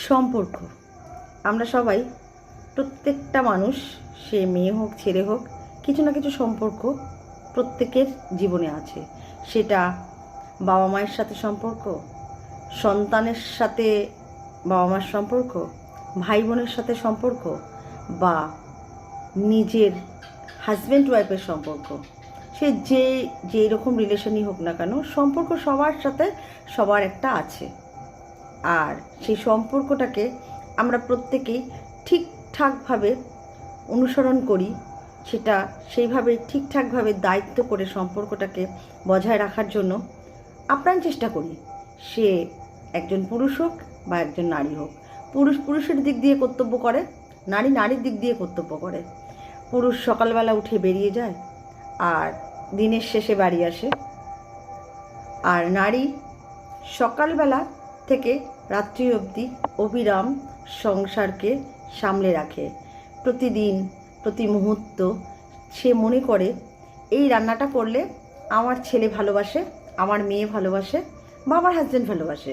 সম্পর্ক আমরা সবাই প্রত্যেকটা মানুষ, সে মেয়ে হোক ছেলে হোক, কিছু না কিছু সম্পর্ক প্রত্যেকের জীবনে আছে। সেটা বাবা মায়ের সাথে সম্পর্ক, সন্তানের সাথে বাবা মার সম্পর্ক, ভাই বোনের সাথে সম্পর্ক, বা নিজের হাজব্যান্ড ওয়াইফের সম্পর্ক। সে যেই রকম রিলেশনই হোক না কেন, সম্পর্ক সবার সাথে সবার একটা আছে। আর সেই সম্পর্কটাকে আমরা প্রত্যেকেই ঠিকঠাকভাবে অনুসরণ করি, সেটা সেইভাবে ঠিকঠাকভাবে দায়িত্ব করে সম্পর্কটাকে বজায় রাখার জন্য আপ্রাণ চেষ্টা করি। সে একজন পুরুষ হোক বা একজন নারী হোক। পুরুষ পুরুষের দিক দিয়ে কর্তব্য করে, নারী নারীর দিক দিয়ে কর্তব্য করে। পুরুষ সকালবেলা উঠে বেরিয়ে যায় আর দিনের শেষে বাড়ি আসে, আর নারী সকালবেলা থেকে রাত্রি অবধি অবিরাম সংসারকে সামলে রাখে। প্রতিদিন প্রতি মুহূর্ত সে মনে করে এই রান্নাটা করলে আমার ছেলে ভালোবাসে, আমার মেয়ে ভালোবাসে, বা আমার হাজব্যান্ড ভালোবাসে,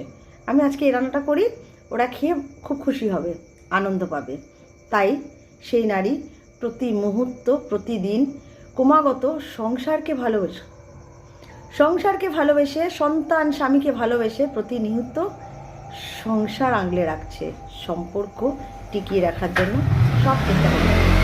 আমি আজকে এই রান্নাটা করি, ওরা খেয়ে খুব খুশি হবে, আনন্দ পাবে। তাই সেই নারী প্রতি মুহূর্ত প্রতিদিন ক্রমাগত সংসারকে ভালোবেসে সন্তান স্বামীকে ভালোবেসে প্রতিনিয়ত সংসার আগলে রাখছে, সম্পর্ক টিকিয়ে রাখার জন্য সব চেষ্টা করে।